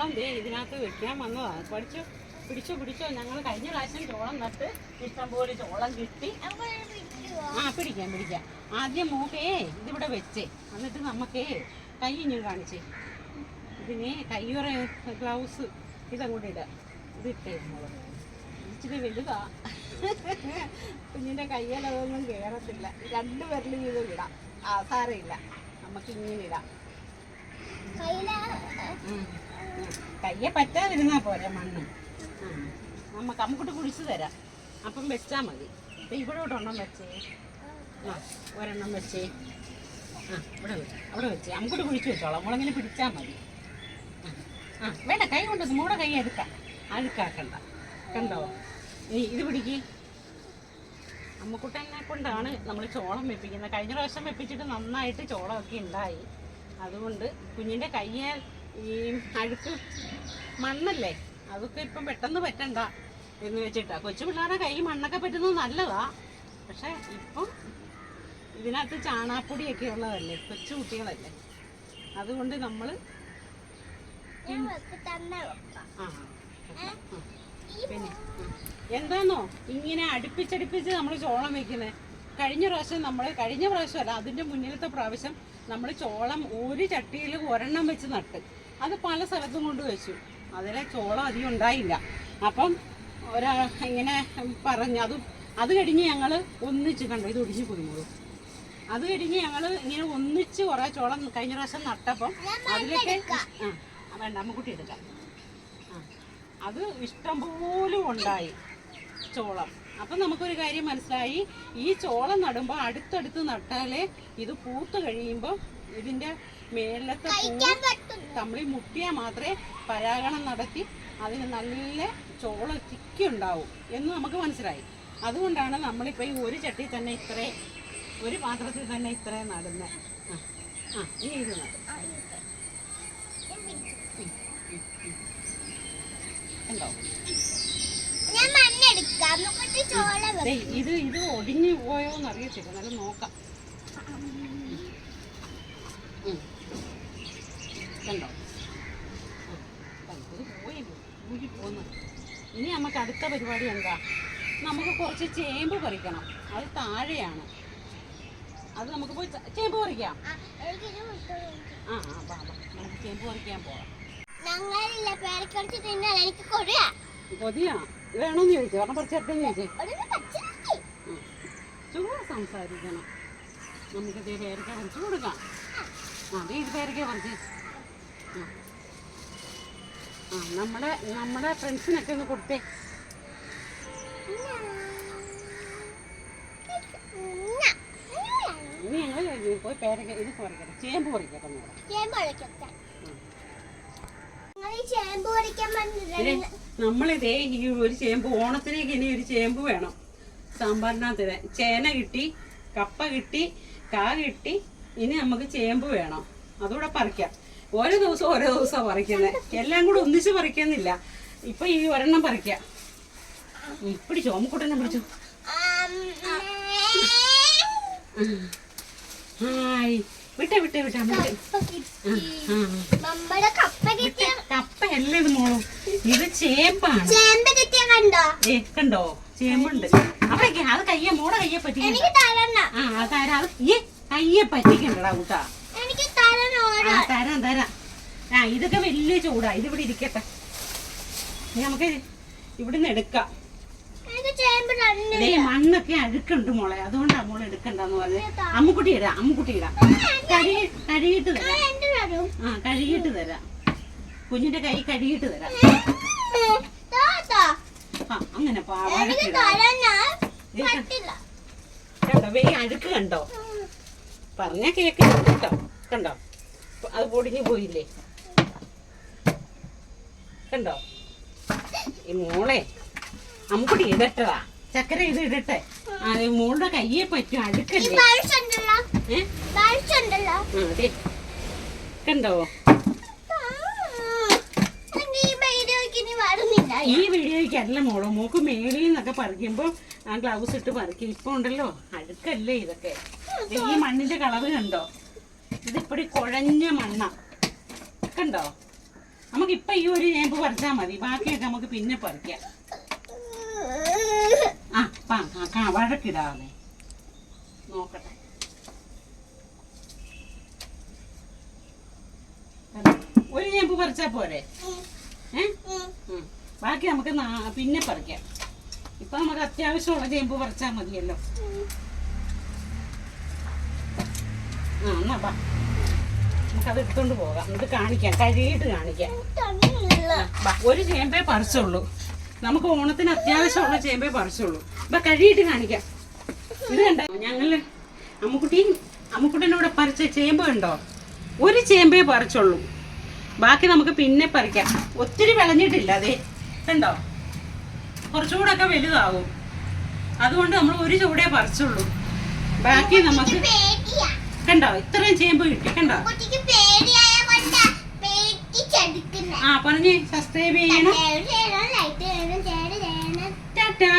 ചോളം ദേ ഇതിനകത്ത് വെക്കാൻ വന്നതാണ്. പിടിച്ചോ. ഞങ്ങൾ കഴിഞ്ഞ പ്രാവശ്യം ചോളം നട്ട് ഇഷ്ടംപോലെ ചോളം കിട്ടി. പിടിക്കാം. ആദ്യം മോക്കേ ഇതിവിടെ വെച്ചേ, എന്നിട്ട് നമുക്കേ കൈ ഞാൻ കാണിച്ചേ. ഇതിന് കയ്യുറ ഗ്ലൗസ് ഇതങ്ങോട്ട് ഇടാം. ഇതിട്ടേ മോള് ഇച്ചിരി വലുതാ. കുഞ്ഞിൻ്റെ കയ്യിലതൊന്നും കയറത്തില്ല. 2 പേരിലും ഇത് ഇടാം. സാരമില്ല, നമുക്ക് ഇങ്ങനെ ഇടാം. കയ്യെ പറ്റാതിരുന്നാ പോരെ മണ്ണ്. നമുക്ക് അമ്മക്കൂട്ട് കുടിച്ചു തരാം. അപ്പം വെച്ചാൽ മതി. ഇവിടോട്ടൊരെണ്ണം വെച്ചേ. ഒരെണ്ണം വെച്ചേ. അവിടെ വെച്ചേ. അമ്മക്കൂട്ട് കുഴിച്ച് വെച്ചോളാം. നമ്മളിങ്ങനെ പിടിച്ചാൽ മതി. വേണ്ട, കൈ കൊണ്ട് മോടെ കൈ അഴുക്കാക്കണ്ട. കണ്ടോ? ഇത് പിടിക്ക്. അമ്മക്കുട്ടനെ കൊണ്ടാണ് നമ്മൾ ചോളം വെപ്പിക്കുന്നത്. കഴിഞ്ഞ പ്രാവശ്യം വെപ്പിച്ചിട്ട് നന്നായിട്ട് ചോളമൊക്കെ ഉണ്ടായി. അതുകൊണ്ട് കുഞ്ഞിൻ്റെ കയ്യെ ഈ അഴുക്ക് മണ്ണല്ലേ, അതൊക്കെ ഇപ്പം പെട്ടെന്ന് പറ്റണ്ട എന്ന് വെച്ചിട്ടാ. കൊച്ചു പിള്ളേരുടെ കൈ മണ്ണൊക്കെ പറ്റുന്നത് നല്ലതാ. പക്ഷെ ഇപ്പം ഇതിനകത്ത് ചാണാപ്പൊടിയൊക്കെ ഉള്ളതല്ലേ, കൊച്ചു കുട്ടികളല്ലേ. അതുകൊണ്ട് നമ്മൾ പിന്നെ എന്താന്നോ ഇങ്ങനെ അടുപ്പിച്ചടുപ്പിച്ച് നമ്മൾ ചോളം വെക്കുന്നത്. കഴിഞ്ഞ പ്രാവശ്യമല്ല, അതിൻ്റെ മുന്നിലത്തെ പ്രാവശ്യം നമ്മൾ ചോളം ഒരു ചട്ടിയിൽ ഒരെണ്ണം വെച്ച് നട്ട്. അത് പല സ്ഥലത്തും കൊണ്ട് വെച്ചു. അതിലെ ചോളം അധികം ഉണ്ടായില്ല. അപ്പം ഇങ്ങനെ പറഞ്ഞു. അത് കഴിഞ്ഞ് ഞങ്ങൾ ഒന്നിച്ച് കണ്ടു. ഇത് ഒടിഞ്ഞു കുടുങ്ങുള്ളൂ. അത് കഴിഞ്ഞ് ഞങ്ങൾ ഇങ്ങനെ ഒന്നിച്ച് കുറേ ചോളം കഴിഞ്ഞ പ്രാവശ്യം നട്ടപ്പം അതിലൊക്കെ വേണ്ട അമ്മക്കുട്ടി എടുക്കാം. അത് ഇഷ്ടം പോലും ഉണ്ടായി ചോളം. അപ്പം നമുക്കൊരു കാര്യം മനസ്സിലായി, ഈ ചോളം നടുമ്പോൾ അടുത്തടുത്ത് നട്ടാലേ ഇത് പൂത്ത് കഴിയുമ്പോൾ ഇതിൻ്റെ മേലത്തെ തമ്മിൽ മുട്ടിയാൽ മാത്രമേ പരാഗണം നടത്തി അതിന് നല്ല ചോളം ചിക്കുണ്ടാവും എന്ന് നമുക്ക് മനസ്സിലായി. അതുകൊണ്ടാണ് നമ്മളിപ്പോൾ ഈ ഒരു ചട്ടി തന്നെ ഒരു പാത്രത്തിൽ തന്നെ ഇത്രയും നടുന്നത്. ഇനി ഇത് നടും. ഉണ്ടോ? ഇത് ഒടിഞ്ഞു പോയോന്ന് അറിയത്തില്ല. നല്ല നോക്കാം. കണ്ടോ? ഇത് പോയി പോന്നു. ഇനി നമുക്ക് അടുത്ത പരിപാടി എന്താ? നമുക്ക് കുറച്ച് ചേമ്പ് പറിക്കണം. അത് താഴെയാണ്. അത് നമുക്ക് പോയി ചേമ്പ് പറിക്കാം. നമുക്ക് ചേമ്പ് പറിക്കാൻ പോവാം. കൊതിയാ വേണോന്ന് ചോദിച്ചു. കാരണം പറിച്ചെടുത്തെന്ന് ചോദിച്ചേ. ചൂട് സംസാരിക്കണം. നമുക്കിത് പേരക്ക പറിച്ചു കൊടുക്കാം. ഇത് പേരക്ക പറിച്ച് നമ്മുടെ ഫ്രണ്ട്സിനൊക്കെ ഒന്ന് കൊടുത്തേ. ഇനി ഞങ്ങൾ പോയി പേരക്ക ഇത് പറിക്കട്ടെ. ചേമ്പ് പറിക്കട്ടെ. നമ്മളിതേ ഈ ഒരു ചേമ്പ് ഓണത്തിനേക്ക് ഇനി ഒരു ചേമ്പ് വേണം സാമ്പാറിനകത്ത്. ചേന കിട്ടി, കപ്പ കിട്ടി, കാ കിട്ടി. ഇനി നമുക്ക് ചേമ്പ് വേണം. അതുകൂടെ പറിക്കാം. ഓരോ ദിവസമാണ് പറിക്കുന്നത്. എല്ലാം കൂടെ ഒന്നിച്ച് പറിക്കുന്നില്ല. ഇപ്പൊ ഈ ഒരെണ്ണം പറിക്കാം. പിടിച്ചോ അമ്മക്കൂട്ടനെ പിടിച്ചു. ഹായ് വിട്ടെ കപ്പയല്ലേ ഇത് മോളും. ഇത് ചേമ്പാണ്. കണ്ടോ? ചേമ്പുണ്ട്. അപ്പൊക്കെ അത് മോടെ കയ്യെ പറ്റിക്കണ്ട. കയ്യെ പറ്റിക്കണ്ടടാ കൂട്ടാ. തരാം. ഇതൊക്കെ വലിയ ചൂടാ. ഇതിവിടെ ഇരിക്കട്ടെ. നമുക്ക് ഇവിടുന്ന് എടുക്കാം. മണ്ണൊക്കെ അഴുക്കുണ്ട് മോളെ. അതുകൊണ്ടാ മോളെ എടുക്കണ്ടെന്ന് പറഞ്ഞ്. അമ്മുക്കുട്ടി ഇടാം. കഴുകിയിട്ട് തരാം. കുഞ്ഞിന്റെ കൈ കഴുകിയിട്ട് തരാം. അങ്ങനെ കണ്ടോ? അഴുക്ക് കണ്ടോ? പറഞ്ഞ കേക്ക് കേട്ടോ. കണ്ടോ? അത് പൊടിഞ്ഞു പോയില്ലേ? കണ്ടോ? ഈ മോളെ അമ്മുക്കുട്ടി ഇടട്ടതാ. ചക്കര ഇത് ഇടട്ടെ. മോളുടെ കയ്യെ പറ്റും. അഴുക്കല്ലേ? അതെ കണ്ടോ? ഈ വീഡിയോയ്ക്കല്ല മോളോ. മോക്ക് മേളിൽ നിന്നൊക്കെ പറിക്കുമ്പോ ഗ്ലൗസ് ഇട്ട് പറിക്കും. ഇപ്പൊ ഉണ്ടല്ലോ അഴുക്കല്ലേ ഇതൊക്കെ. ഈ മണ്ണിന്റെ കളറ് കണ്ടോ? ഇതിപ്പടി കുഴഞ്ഞ മണ്ണ. കണ്ടോ? നമുക്കിപ്പൊ ഈ ഒരു ചേമ്പ് പറിച്ചാൽ മതി, ബാക്കിയൊക്കെ നമുക്ക് പിന്നെ പറിക്കാം. വഴക്കിടാതെ നോക്കട്ടെ. ഒരു ചേമ്പ് പറിച്ചാ പോരെ? ബാക്കി നമുക്ക് പിന്നെ പറിക്കാം. ഇപ്പൊ നമുക്ക് അത്യാവശ്യമുള്ള ചേമ്പ് പറിച്ചാൽ മതിയല്ലോ. എന്നാ ബാ, നമുക്കത് എടുത്തോണ്ട് പോകാം. നമുക്ക് കാണിക്കാം, കഴുകിയിട്ട് കാണിക്കാം. ഒരു ചേമ്പേ പറിച്ചുള്ളൂ, നമുക്ക് ഓണത്തിന് അത്യാവശ്യമുള്ള ചേമ്പേ പറിച്ചുള്ളൂ. ഇപ്പൊ കഴുകിയിട്ട് കാണിക്കാം. ഇത് കണ്ടോ, ഞങ്ങള് അമ്മുക്കുട്ടനോട് പറിച്ച ചേമ്പ് കണ്ടോ? ഒരു ചേമ്പേ പറിച്ചുള്ളൂ, ബാക്കി നമുക്ക് പിന്നെ പറിക്കാം. ഒത്തിരി വിളഞ്ഞിട്ടില്ല, അതെ കണ്ടോ, കുറച്ചുകൂടെ ഒക്കെ വലുതാവും. അതുകൊണ്ട് നമ്മൾ ഒരു ചൂടേ പറിച്ചുള്ളൂ, ബാക്കി നമുക്ക് കണ്ടോ ഇത്രയും ചേമ്പ് കിട്ടി. കണ്ടോ? പറഞ്ഞ് സബ്സ്ക്രൈബ് ചെയ്യണം. ടാറ്റാ.